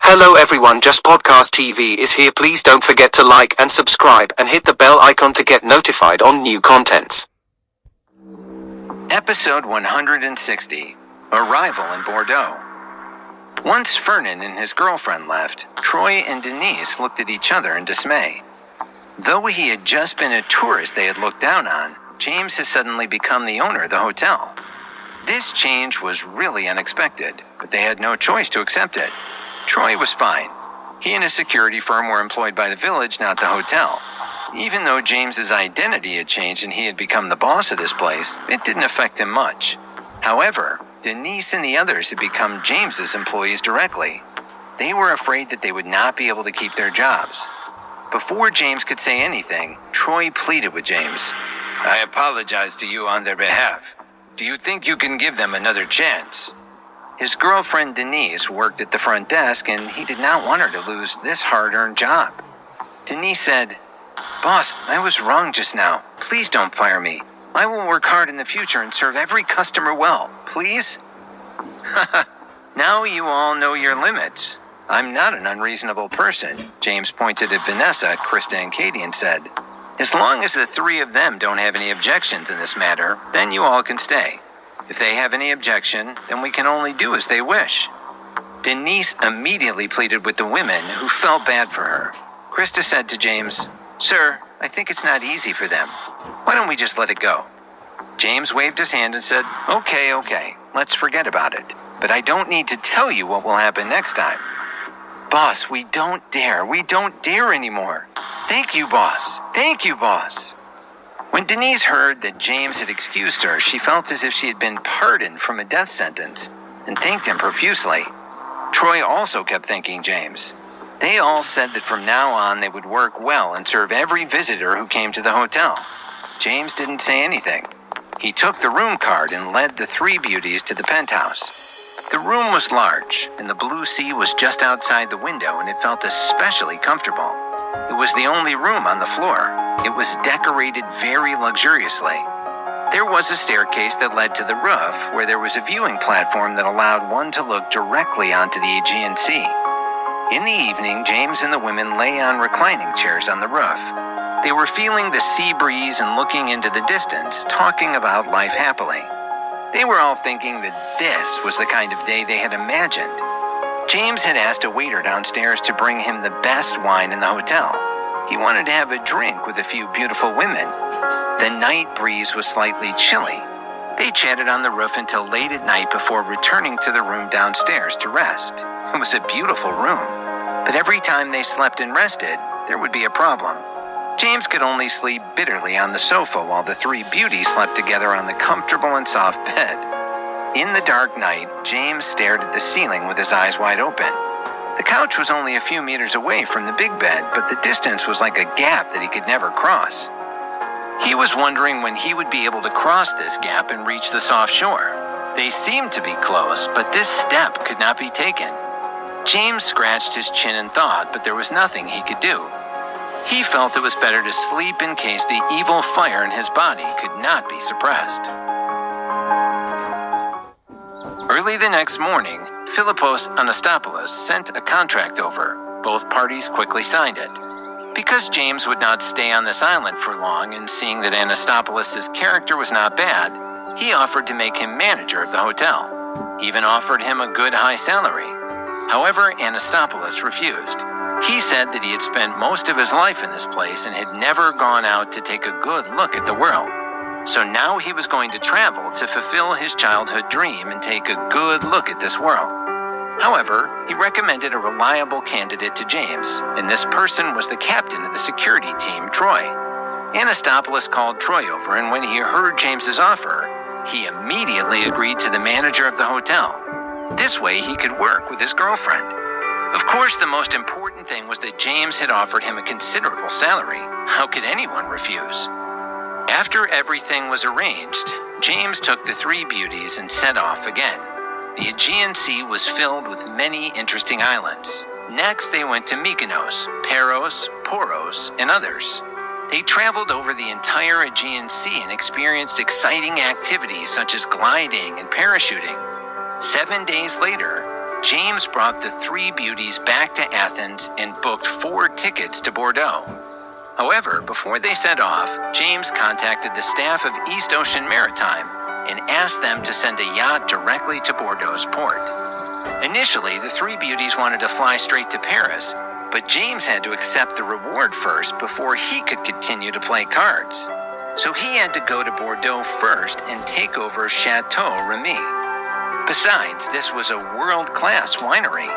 Hello everyone, Just Podcast TV is here. Please don't forget to like and subscribe and hit the bell icon to get notified on new contents. Episode 160, Arrival in Bordeaux. Once Vernon and his girlfriend left, Troy and Denise looked at each other in dismay. Though he had just been a tourist they had looked down on, James has suddenly become the owner of the hotel. This change was really unexpected, but they had no choice to accept it. Troy was fine. He and his security firm were employed by the village, not the hotel. Even though James's identity had changed and he had become the boss of this place, it didn't affect him much. However, Denise and the others had become James's employees directly. They were afraid that they would not be able to keep their jobs. Before James could say anything, Troy pleaded with James. "I apologize to you on their behalf. Do you think you can give them another chance?" His girlfriend Denise worked at the front desk and he did not want her to lose this hard-earned job. Denise said, "Boss, I was wrong just now. Please don't fire me. I will work hard in the future and serve every customer well. Please?" "Now you all know your limits. I'm not an unreasonable person," James pointed at Vanessa, Krista, and Katie and said, "As long as the three of them don't have any objections in this matter, then you all can stay. If they have any objection, then we can only do as they wish." Denise immediately pleaded with the women, who felt bad for her. Krista said to James, "Sir, I think it's not easy for them. Why don't we just let it go?" James waved his hand and said, Okay, let's forget about it. But I don't need to tell you what will happen next time." "Boss, we don't dare anymore. Thank you, boss. Thank you, boss." When Denise heard that James had excused her, she felt as if she had been pardoned from a death sentence and thanked him profusely. Troy also kept thanking James. They all said that from now on they would work well and serve every visitor who came to the hotel. James didn't say anything. He took the room card and led the three beauties to the penthouse. The room was large, and the blue sea was just outside the window, and it felt especially comfortable. It was the only room on the floor. It was decorated very luxuriously. There was a staircase that led to the roof, where there was a viewing platform that allowed one to look directly onto the Aegean Sea. In the evening, James and the women lay on reclining chairs on the roof. They were feeling the sea breeze and looking into the distance, talking about life happily. They were all thinking that this was the kind of day they had imagined. James had asked a waiter downstairs to bring him the best wine in the hotel. He wanted to have a drink with a few beautiful women. The night breeze was slightly chilly. They chatted on the roof until late at night before returning to the room downstairs to rest. It was a beautiful room, but every time they slept and rested, there would be a problem. James could only sleep bitterly on the sofa while the three beauties slept together on the comfortable and soft bed. In the dark night, James stared at the ceiling with his eyes wide open. The couch was only a few meters away from the big bed, but the distance was like a gap that he could never cross. He was wondering when he would be able to cross this gap and reach the soft shore. They seemed to be close, but this step could not be taken. James scratched his chin and thought, but there was nothing he could do. He felt it was better to sleep in case the evil fire in his body could not be suppressed. Early the next morning, Philippos Anastopoulos sent a contract over. Both parties quickly signed it. Because James would not stay on this island for long, and seeing that Anastopoulos' character was not bad, he offered to make him manager of the hotel. He even offered him a good high salary. However, Anastopoulos refused. He said that he had spent most of his life in this place and had never gone out to take a good look at the world. So now he was going to travel to fulfill his childhood dream and take a good look at this world. However, he recommended a reliable candidate to James, and this person was the captain of the security team, Troy. Anastopoulos called Troy over, and when he heard James's offer, he immediately agreed to the manager of the hotel. This way he could work with his girlfriend. Of course, the most important thing was that James had offered him a considerable salary. How could anyone refuse? After everything was arranged, James took the three beauties and set off again. The Aegean Sea was filled with many interesting islands. Next, they went to Mykonos, Paros, Poros, and others. They traveled over the entire Aegean Sea and experienced exciting activities such as gliding and parachuting. 7 days later, James brought the three beauties back to Athens and booked 4 tickets to Bordeaux. However, before they set off, James contacted the staff of East Ocean Maritime and asked them to send a yacht directly to Bordeaux's port. Initially, the three beauties wanted to fly straight to Paris, but James had to accept the reward first before he could continue to play cards. So he had to go to Bordeaux first and take over Chateau, Remy. Besides, this was a world-class winery.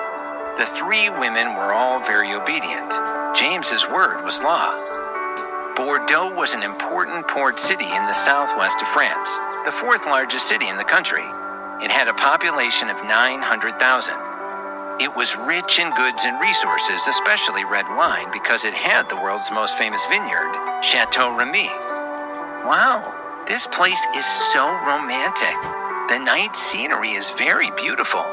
The three women were all very obedient. James's word was law. Bordeaux was an important port city in the southwest of France, the 4th largest city in the country. It had a population of 900,000. It was rich in goods and resources, especially red wine, because it had the world's most famous vineyard, Chateau Remy. Wow, this place is so romantic. The night scenery is very beautiful.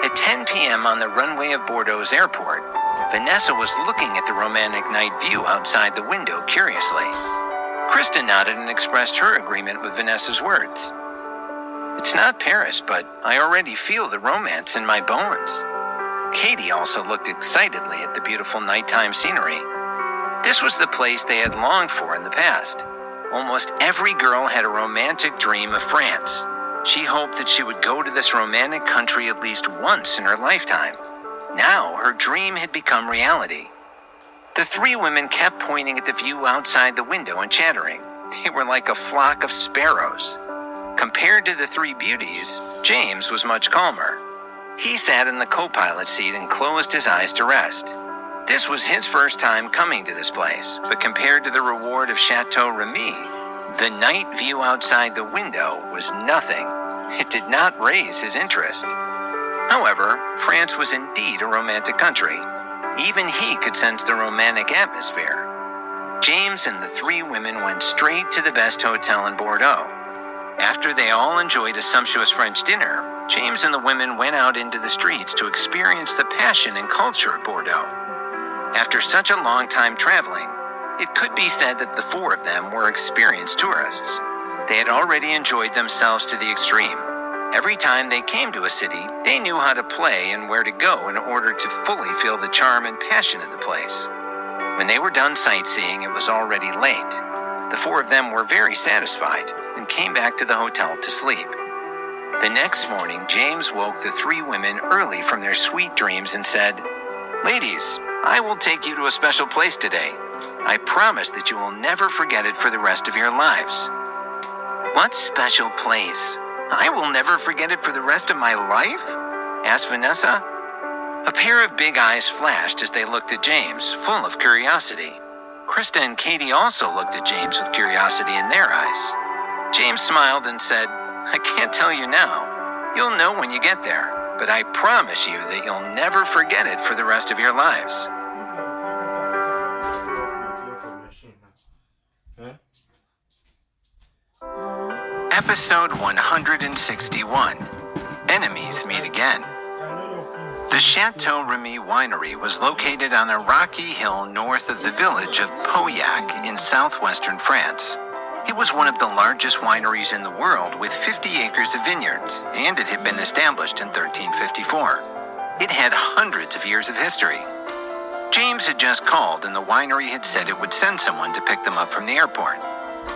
At 10 p.m. on the runway of Bordeaux's airport, Vanessa was looking at the romantic night view outside the window curiously. Krista nodded and expressed her agreement with Vanessa's words. It's not Paris, but I already feel the romance in my bones. Katie also looked excitedly at the beautiful nighttime scenery. This was the place they had longed for in the past. Almost every girl had a romantic dream of France. She hoped that she would go to this romantic country at least once in her lifetime. Now her dream had become reality. The three women kept pointing at the view outside the window and chattering. They were like a flock of sparrows. Compared to the three beauties, James was much calmer. He sat in the co-pilot seat and closed his eyes to rest. This was his first time coming to this place, but compared to the reward of Chateau Remy, the night view outside the window was nothing. It did not raise his interest. However, France was indeed a romantic country. Even he could sense the romantic atmosphere. James and the three women went straight to the best hotel in Bordeaux. After they all enjoyed a sumptuous French dinner, James and the women went out into the streets to experience the passion and culture of Bordeaux. After such a long time traveling, it could be said that the four of them were experienced tourists. They had already enjoyed themselves to the extreme. Every time they came to a city, they knew how to play and where to go in order to fully feel the charm and passion of the place. When they were done sightseeing, it was already late. The four of them were very satisfied and came back to the hotel to sleep. The next morning, James woke the three women early from their sweet dreams and said, "Ladies, I will take you to a special place today. I promise that you will never forget it for the rest of your lives." "What special place? I will never forget it for the rest of my life?" asked Vanessa. A pair of big eyes flashed as they looked at James, full of curiosity. Krista and Katie also looked at James with curiosity in their eyes. James smiled and said, "I can't tell you now. You'll know when you get there, but I promise you that you'll never forget it for the rest of your lives." Episode 161. Enemies Meet Again. The Chateau Remy winery was located on a rocky hill north of the village of Pauillac in southwestern France. It was one of the largest wineries in the world with 50 acres of vineyards, and it had been established in 1354. It had hundreds of years of history. James had just called and the winery had said it would send someone to pick them up from the airport.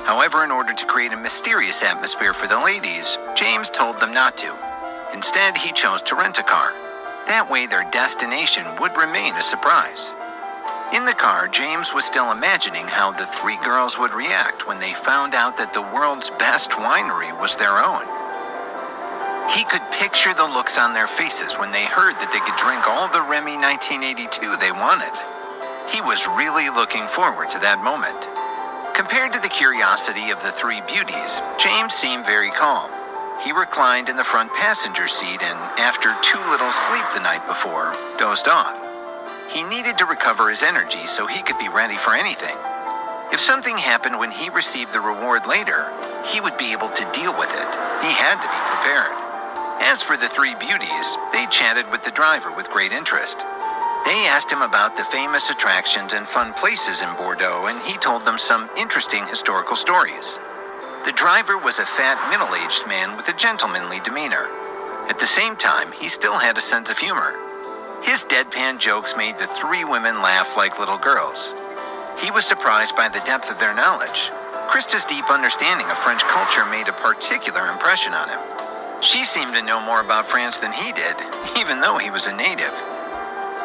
However, in order to create a mysterious atmosphere for the ladies, James told them not to. Instead, he chose to rent a car. That way their destination would remain a surprise. In the car, James was still imagining how the three girls would react when they found out that the world's best winery was their own. He could picture the looks on their faces when they heard that they could drink all the Remy 1982 they wanted. He was really looking forward to that moment. Compared to the curiosity of the three beauties, James seemed very calm. He reclined in the front passenger seat and, after too little sleep the night before, dozed off. He needed to recover his energy so he could be ready for anything. If something happened when he received the reward later, he would be able to deal with it. He had to be prepared. As for the three beauties, they chatted with the driver with great interest. They asked him about the famous attractions and fun places in Bordeaux, and he told them some interesting historical stories. The driver was a fat, middle-aged man with a gentlemanly demeanor. At the same time, he still had a sense of humor. His deadpan jokes made the three women laugh like little girls. He was surprised by the depth of their knowledge. Krista's deep understanding of French culture made a particular impression on him. She seemed to know more about France than he did, even though he was a native.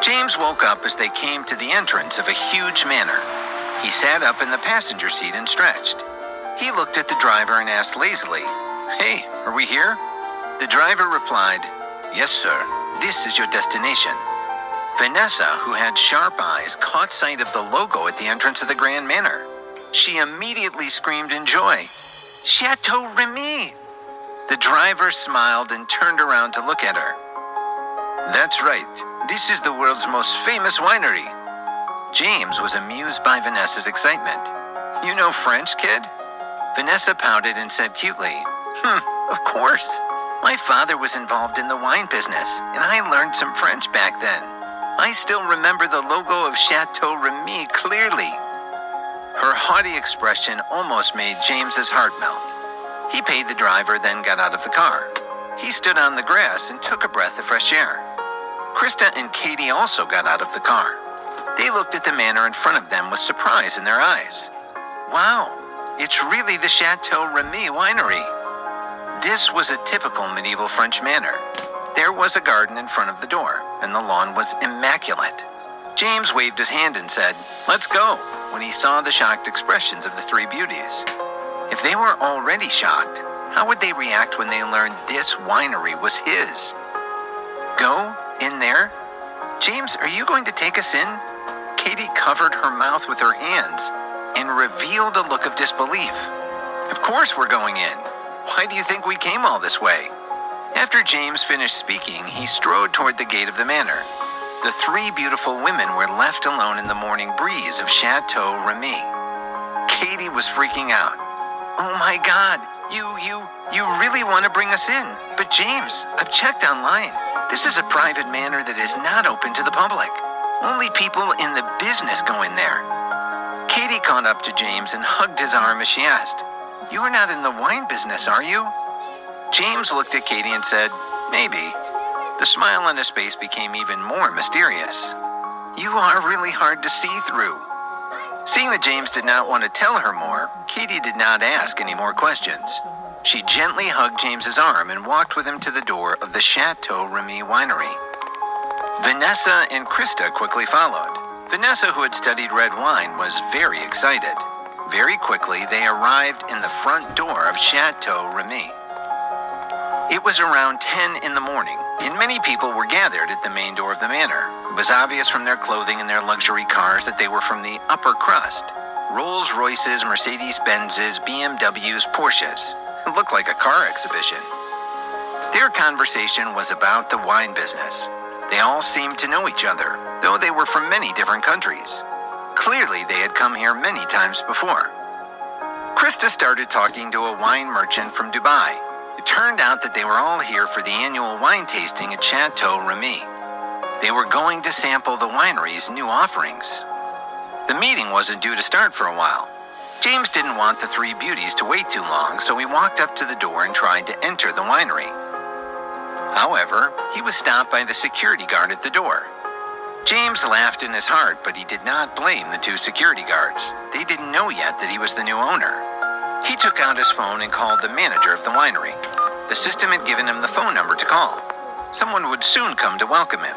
James woke up as they came to the entrance of a huge manor. He sat up in the passenger seat and stretched. He looked at the driver and asked lazily, "Hey, are we here?" The driver replied, "Yes, sir. This is your destination." Vanessa, who had sharp eyes, caught sight of the logo at the entrance of the Grand Manor. She immediately screamed in joy, "Chateau Remy!" The driver smiled and turned around to look at her. "That's right. This is the world's most famous winery." James was amused by Vanessa's excitement. "You know French, kid?" Vanessa pouted and said cutely, "Of course. My father was involved in the wine business, and I learned some French back then. I still remember the logo of Chateau Remy clearly." Her haughty expression almost made James's heart melt. He paid the driver, then got out of the car. He stood on the grass and took a breath of fresh air. Krista and Katie also got out of the car. They looked at the manor in front of them with surprise in their eyes. Wow, it's really the Chateau Remy winery. This was a typical medieval French manor. There was a garden in front of the door, and the lawn was immaculate. James waved his hand and said, "Let's go," when he saw the shocked expressions of the three beauties. If they were already shocked, how would they react when they learned this winery was his? Go? In there? James, are you going to take us in? Katie covered her mouth with her hands and revealed a look of disbelief. Of course we're going in. Why do you think we came all this way? After James finished speaking, he strode toward the gate of the manor. The three beautiful women were left alone in the morning breeze of Chateau Remy. Katie was freaking out. "Oh my God, you really want to bring us in? But James, I've checked online. This is a private manor that is not open to the public. Only people in the business go in there." Katie caught up to James and hugged his arm as she asked, "You are not in the wine business, are you?" James looked at Katie and said, "Maybe." The smile on his face became even more mysterious. "You are really hard to see through." Seeing that James did not want to tell her more, Katie did not ask any more questions. She gently hugged James's arm and walked with him to the door of the Chateau Remy winery. Vanessa and Krista quickly followed. Vanessa, who had studied red wine, was very excited. Very quickly, they arrived in the front door of Chateau Remy. It was around 10 in the morning, and many people were gathered at the main door of the manor. It was obvious from their clothing and their luxury cars that they were from the upper crust. Rolls-Royces, Mercedes-Benzes, BMWs, Porsches. It looked like a car exhibition. Their conversation was about the wine business. They all seemed to know each other, though they were from many different countries. Clearly, they had come here many times before. Krista started talking to a wine merchant from Dubai. It turned out that they were all here for the annual wine tasting at Chateau Remy. They were going to sample the winery's new offerings. The meeting wasn't due to start for a while. James didn't want the three beauties to wait too long, so he walked up to the door and tried to enter the winery. However, he was stopped by the security guard at the door. James laughed in his heart, but he did not blame the two security guards. They didn't know yet that he was the new owner. He took out his phone and called the manager of the winery. The system had given him the phone number to call. Someone would soon come to welcome him.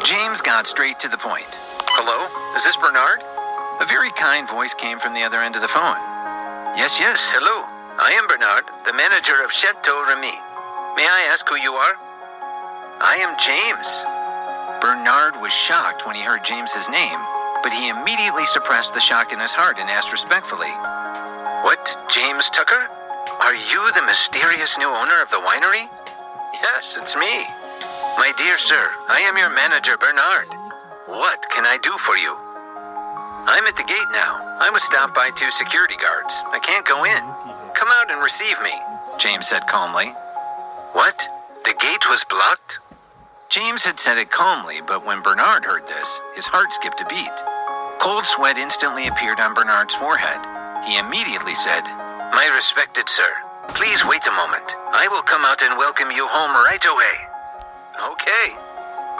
James got straight to the point. "Hello, is this Bernard?" A very kind voice came from the other end of the phone. Yes, hello. I am Bernard, the manager of Chateau Remy. May I ask who you are?" "I am James." Bernard was shocked when he heard James's name, but he immediately suppressed the shock in his heart and asked respectfully, "What, James Tucker? Are you the mysterious new owner of the winery?" "Yes, it's me." "My dear sir, I am your manager, Bernard. What can I do for you?" "I'm at the gate now. I was stopped by two security guards. I can't go in. Come out and receive me," James said calmly. "What? The gate was blocked?" James had said it calmly, but when Bernard heard this, his heart skipped a beat. Cold sweat instantly appeared on Bernard's forehead. He immediately said, "My respected sir, Please wait a moment. I will come out and welcome you home right away. Okay.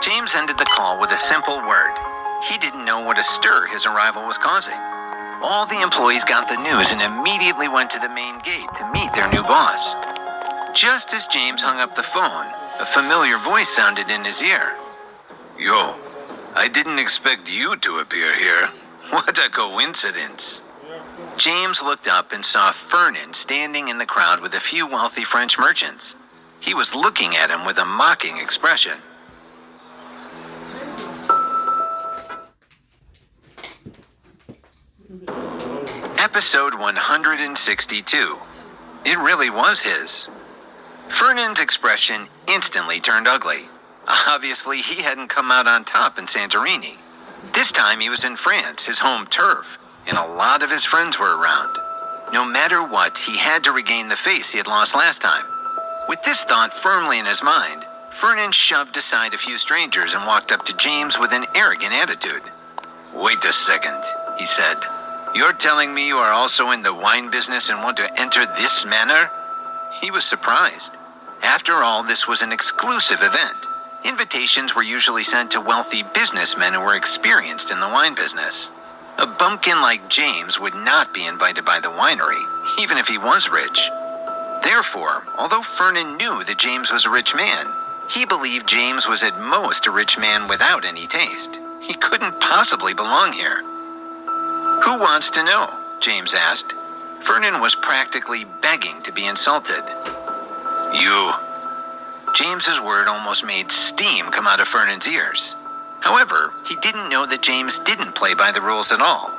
James ended the call with a simple word. He didn't know what a stir his arrival was causing. All the employees got the news and immediately went to the main gate to meet their new boss. Just as James hung up the phone, a familiar voice sounded in his ear. Yo, I didn't expect you to appear here. What a coincidence. James looked up and saw Vernon standing in the crowd with a few wealthy French merchants. He was looking at him with a mocking expression. Episode 162. It really was his. Vernon's expression instantly turned ugly. Obviously, he hadn't come out on top in Santorini. This time he was in France, his home turf, and a lot of his friends were around. No matter what, he had to regain the face he had lost last time. With this thought firmly in his mind, Vernon shoved aside a few strangers and walked up to James with an arrogant attitude. Wait a second, he said. You're telling me you are also in the wine business and want to enter this manor? He was surprised. After all, this was an exclusive event. Invitations were usually sent to wealthy businessmen who were experienced in the wine business. A bumpkin like James would not be invited by the winery, even if he was rich. Therefore, although Vernon knew that James was a rich man, he believed James was at most a rich man without any taste. He couldn't possibly belong here. Who wants to know? James asked. Vernon was practically begging to be insulted. You. James's word almost made steam come out of Vernon's ears. However, he didn't know that James didn't play by the rules at all.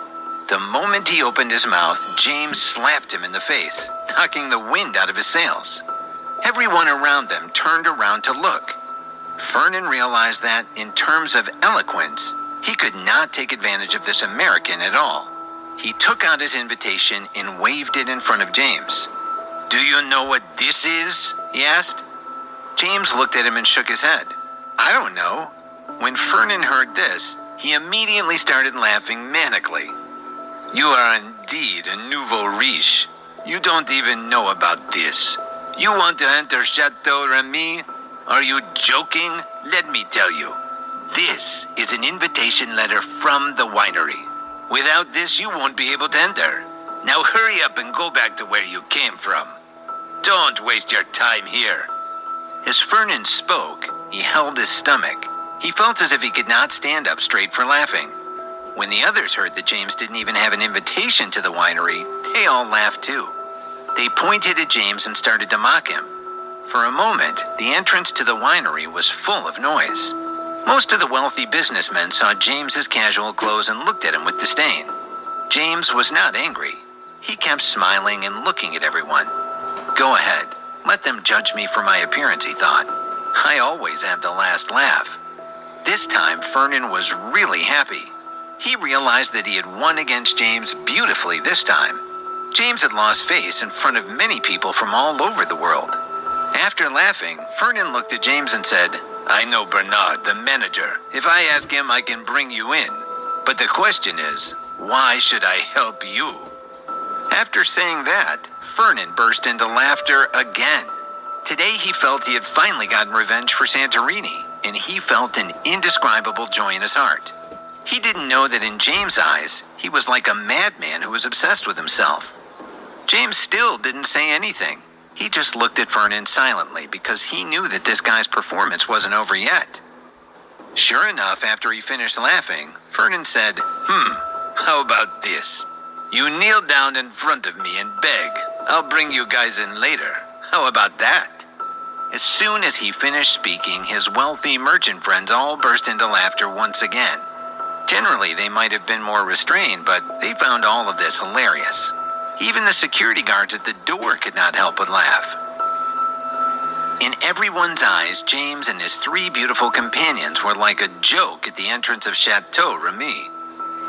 The moment he opened his mouth, James slapped him in the face, knocking the wind out of his sails. Everyone around them turned around to look. Vernon realized that, in terms of eloquence, he could not take advantage of this American at all. He took out his invitation and waved it in front of James. Do you know what this is? He asked. James looked at him and shook his head. I don't know. When Vernon heard this, he immediately started laughing manically. You are indeed a nouveau riche. You don't even know about this. You want to enter Chateau, Remy? Are you joking? Let me tell you. This is an invitation letter from the winery. Without this, you won't be able to enter. Now hurry up and go back to where you came from. Don't waste your time here. As Vernon spoke, he held his stomach. He felt as if he could not stand up straight for laughing. When the others heard that James didn't even have an invitation to the winery, they all laughed too. They pointed at James and started to mock him. For a moment, the entrance to the winery was full of noise. Most of the wealthy businessmen saw James's casual clothes and looked at him with disdain. James was not angry. He kept smiling and looking at everyone. Go ahead. Let them judge me for my appearance, he thought. I always have the last laugh. This time, Vernon was really happy. He realized that he had won against James beautifully this time. James had lost face in front of many people from all over the world. After laughing, Vernon looked at James and said, I know Bernard, the manager. If I ask him, I can bring you in. But the question is, why should I help you? After saying that, Vernon burst into laughter again. Today he felt he had finally gotten revenge for Santorini, and he felt an indescribable joy in his heart. He didn't know that in James' eyes, he was like a madman who was obsessed with himself. James still didn't say anything. He just looked at Vernon silently because he knew that this guy's performance wasn't over yet. Sure enough, after he finished laughing, Vernon said, how about this? You kneel down in front of me and beg. I'll bring you guys in later. How about that? As soon as he finished speaking, his wealthy merchant friends all burst into laughter once again. Generally, they might have been more restrained, but they found all of this hilarious. Even the security guards at the door could not help but laugh. In everyone's eyes, James and his three beautiful companions were like a joke at the entrance of Chateau, Remy.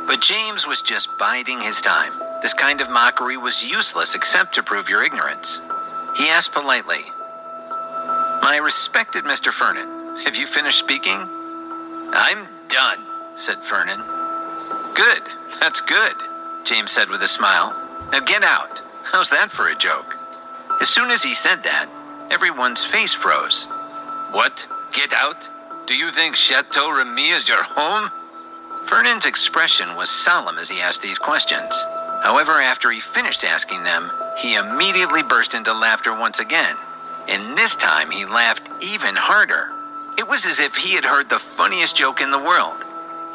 But James was just biding his time. This kind of mockery was useless except to prove your ignorance. He asked politely, My respected Mr. Vernon, have you finished speaking? I'm done, said Vernon. Good, that's good, James said with a smile. Now get out. How's that for a joke? As soon as he said that, everyone's face froze. What? Get out? Do you think Chateau Remy is your home? Vernon's expression was solemn as he asked these questions. However, after he finished asking them, he immediately burst into laughter once again. And this time he laughed even harder. It was as if he had heard the funniest joke in the world.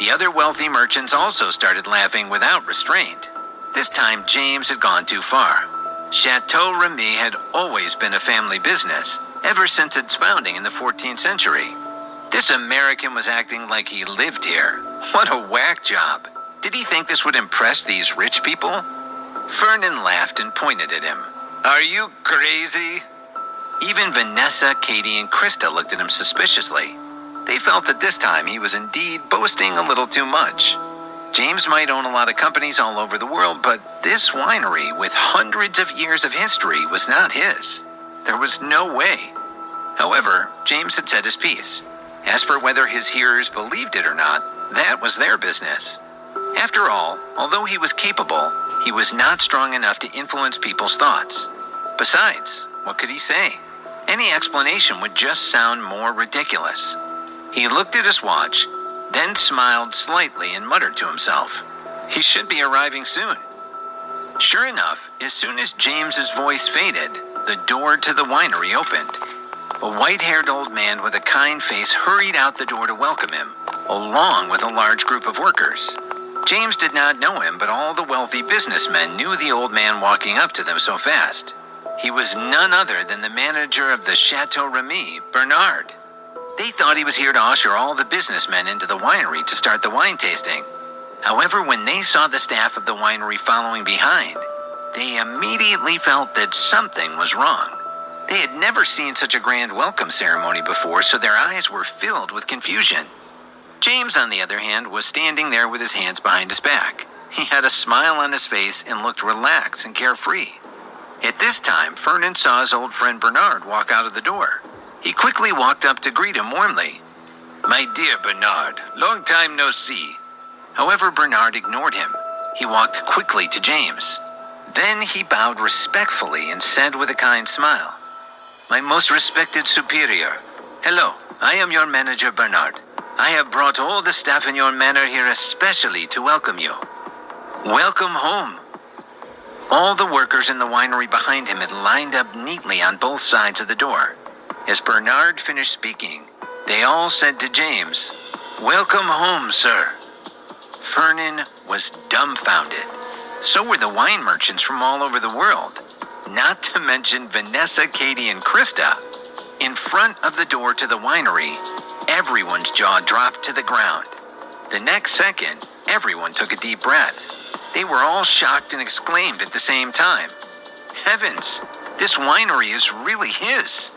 The other wealthy merchants also started laughing without restraint. This time James had gone too far. Chateau Remy had always been a family business, ever since its founding in the 14th century. This American was acting like he lived here. What a whack job. Did he think this would impress these rich people? Vernon laughed and pointed at him. Are you crazy? Even Vanessa, Katie, and Krista looked at him suspiciously. They felt that this time he was indeed boasting a little too much. James might own a lot of companies all over the world, but this winery with hundreds of years of history was not his. There was no way. However, James had said his piece. As for whether his hearers believed it or not, that was their business. After all, although he was capable, he was not strong enough to influence people's thoughts. Besides, what could he say? Any explanation would just sound more ridiculous. He looked at his watch, then smiled slightly and muttered to himself, he should be arriving soon. Sure enough, as soon as James's voice faded, the door to the winery opened. A white-haired old man with a kind face hurried out the door to welcome him, along with a large group of workers. James did not know him, but all the wealthy businessmen knew the old man walking up to them so fast. He was none other than the manager of the Chateau Remy, Bernard. They thought he was here to usher all the businessmen into the winery to start the wine tasting. However, when they saw the staff of the winery following behind, they immediately felt that something was wrong. They had never seen such a grand welcome ceremony before, so their eyes were filled with confusion. James, on the other hand, was standing there with his hands behind his back. He had a smile on his face and looked relaxed and carefree. At this time, Vernon saw his old friend Bernard walk out of the door. He quickly walked up to greet him warmly. My dear Bernard, long time no see. However, Bernard ignored him. He walked quickly to James. Then he bowed respectfully and said with a kind smile, My most respected superior, hello, I am your manager Bernard. I have brought all the staff in your manor here especially to welcome you. Welcome home. All the workers in the winery behind him had lined up neatly on both sides of the door. As Bernard finished speaking, they all said to James, Welcome home, sir. Vernon was dumbfounded. So were the wine merchants from all over the world, not to mention Vanessa, Katie, and Krista. In front of the door to the winery, everyone's jaw dropped to the ground. The next second, everyone took a deep breath. They were all shocked and exclaimed at the same time, Heavens, this winery is really his.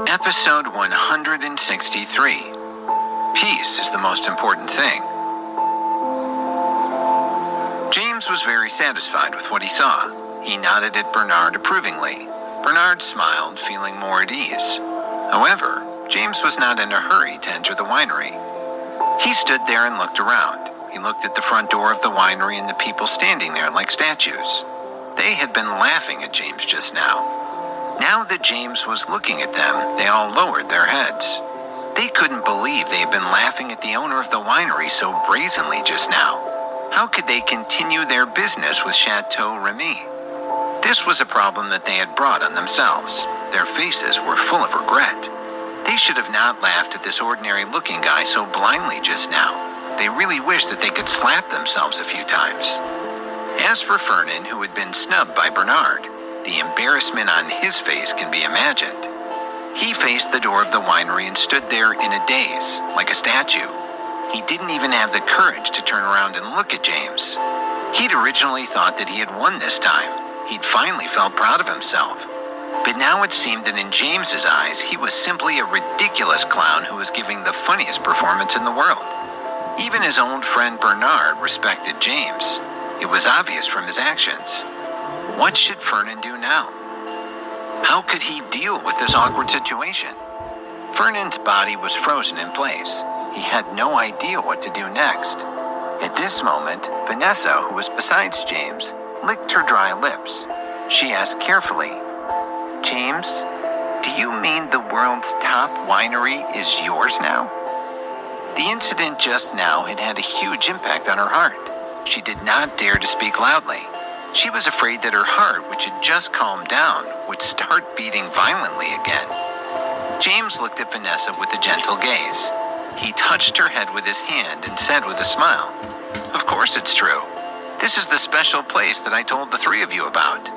Episode 163. Peace is the most important thing. James was very satisfied with what he saw. He nodded at Bernard approvingly. Bernard smiled, feeling more at ease. However, James was not in a hurry to enter the winery. He stood there and looked around. He looked at the front door of the winery and the people standing there like statues. They had been laughing at James just now. Now that James was looking at them, they all lowered their heads. They couldn't believe they had been laughing at the owner of the winery so brazenly just now. How could they continue their business with Chateau Remy? This was a problem that they had brought on themselves. Their faces were full of regret. They should have not laughed at this ordinary-looking guy so blindly just now. They really wished that they could slap themselves a few times. As for Vernon, who had been snubbed by Bernard, the embarrassment on his face can be imagined. He faced the door of the winery and stood there in a daze, like a statue. He didn't even have the courage to turn around and look at James. He'd originally thought that he had won this time. He'd finally felt proud of himself. But now it seemed that in James's eyes, he was simply a ridiculous clown who was giving the funniest performance in the world. Even his old friend Bernard respected James. It was obvious from his actions. What should Vernon do now? How could he deal with this awkward situation? Vernon's body was frozen in place. He had no idea what to do next. At this moment, Vanessa, who was besides James, licked her dry lips. She asked carefully, "James, do you mean the world's top winery is yours now?" The incident just now had had a huge impact on her heart. She did not dare to speak loudly. She was afraid that her heart, which had just calmed down, would start beating violently again. James looked at Vanessa with a gentle gaze. He touched her head with his hand and said with a smile, "Of course it's true. This is the special place that I told the three of you about."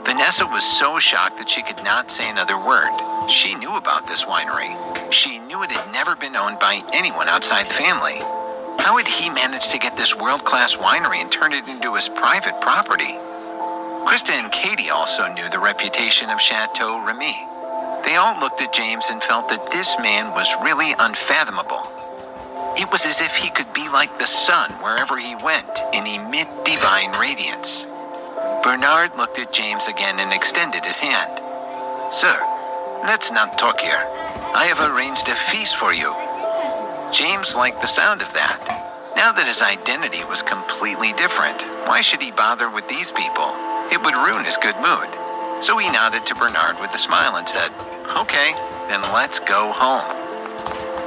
Vanessa was so shocked that she could not say another word. She knew about this winery. She knew it had never been owned by anyone outside the family. How had he managed to get this world-class winery and turn it into his private property? Krista and Katie also knew the reputation of Chateau Remy. They all looked at James and felt that this man was really unfathomable. It was as if he could be like the sun wherever he went and emit divine radiance. Bernard looked at James again and extended his hand. "Sir, let's not talk here. I have arranged a feast for you." James liked the sound of that. Now that his identity was completely different, why should he bother with these people? It would ruin his good mood. So he nodded to Bernard with a smile and said, "Okay, then let's go home."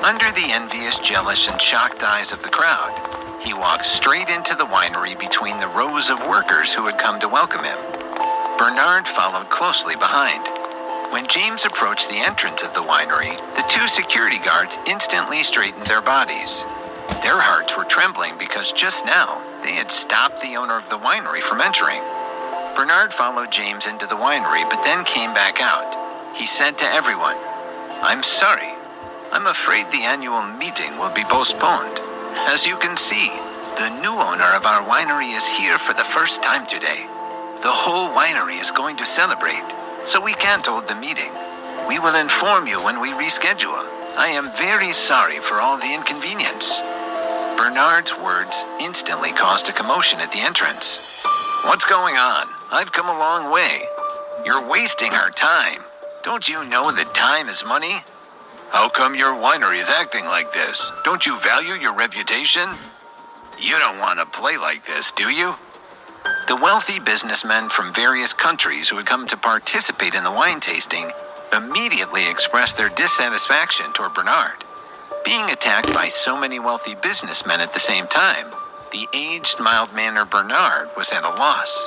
Under the envious, jealous, and shocked eyes of the crowd, he walked straight into the winery between the rows of workers who had come to welcome him. Bernard followed closely behind. When James approached the entrance of the winery, the two security guards instantly straightened their bodies. Their hearts were trembling because just now they had stopped the owner of the winery from entering. Bernard followed James into the winery but then came back out. He said to everyone, "I'm sorry. I'm afraid the annual meeting will be postponed. As you can see, the new owner of our winery is here for the first time today. The whole winery is going to celebrate, so we can't hold the meeting. We will inform you when we reschedule. I am very sorry for all the inconvenience." Bernard's words instantly caused a commotion at the entrance. "What's going on? I've come a long way. You're wasting our time. Don't you know that time is money? How come your winery is acting like this? Don't you value your reputation? You don't want to play like this, do you?" The wealthy businessmen from various countries who had come to participate in the wine tasting immediately expressed their dissatisfaction toward Bernard. Being attacked by so many wealthy businessmen at the same time, the aged, mild-mannered Bernard was at a loss.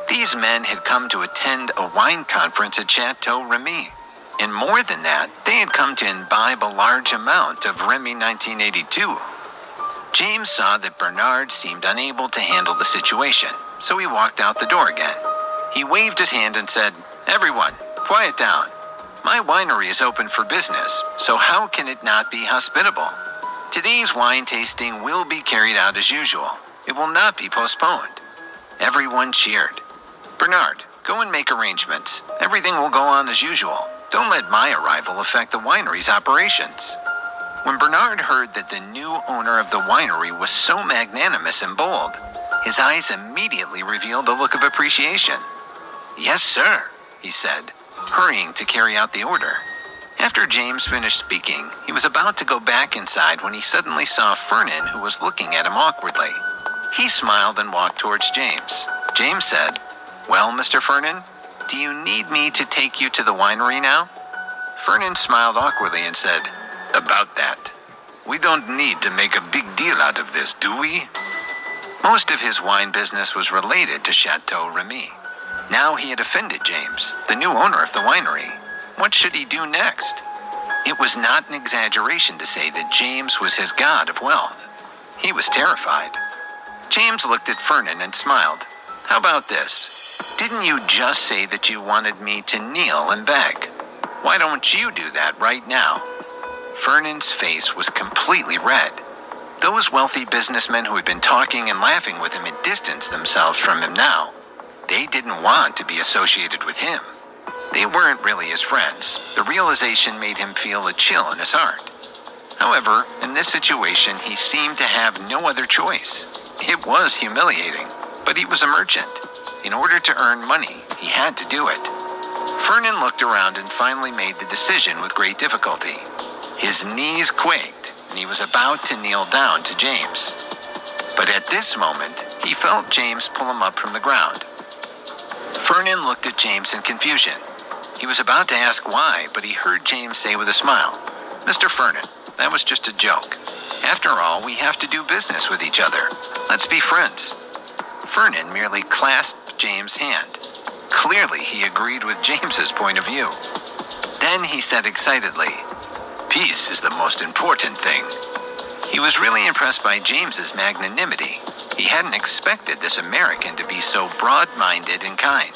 These men had come to attend a wine conference at Chateau Remy. And more than that, they had come to imbibe a large amount of Remy 1982. James saw that Bernard seemed unable to handle the situation, so he walked out the door again. He waved his hand and said, "Everyone, quiet down. My winery is open for business, so how can it not be hospitable? Today's wine tasting will be carried out as usual. It will not be postponed." Everyone cheered. "Bernard, go and make arrangements. Everything will go on as usual. Don't let my arrival affect the winery's operations." When Bernard heard that the new owner of the winery was so magnanimous and bold, his eyes immediately revealed a look of appreciation. "Yes, sir," he said, hurrying to carry out the order. After James finished speaking, he was about to go back inside when he suddenly saw Vernon, who was looking at him awkwardly. He smiled and walked towards James. James said, "Well, Mr. Vernon, do you need me to take you to the winery now?" Vernon smiled awkwardly and said, "About that. We don't need to make a big deal out of this, do we?" Most of his wine business was related to Chateau Remy. Now he had offended James, the new owner of the winery. What should he do next? It was not an exaggeration to say that James was his god of wealth. He was terrified. James looked at Vernon and smiled. "How about this? Didn't you just say that you wanted me to kneel and beg? Why don't you do that right now?" Vernon's face was completely red. Those wealthy businessmen who had been talking and laughing with him had distanced themselves from him now. They didn't want to be associated with him. They weren't really his friends. The realization made him feel a chill in his heart. However, in this situation, he seemed to have no other choice. It was humiliating, but he was a merchant. In order to earn money, he had to do it. Vernon looked around and finally made the decision with great difficulty. His knees quaked. and he was about to kneel down to James. But at this moment, he felt James pull him up from the ground. Vernon looked at James in confusion. He was about to ask why, but he heard James say with a smile, "Mr. Vernon, that was just a joke. After all, we have to do business with each other. Let's be friends." Vernon merely clasped James' hand. Clearly, he agreed with James's point of view. Then he said excitedly, "Peace is the most important thing." He was really impressed by James's magnanimity. He hadn't expected this American to be so broad-minded and kind.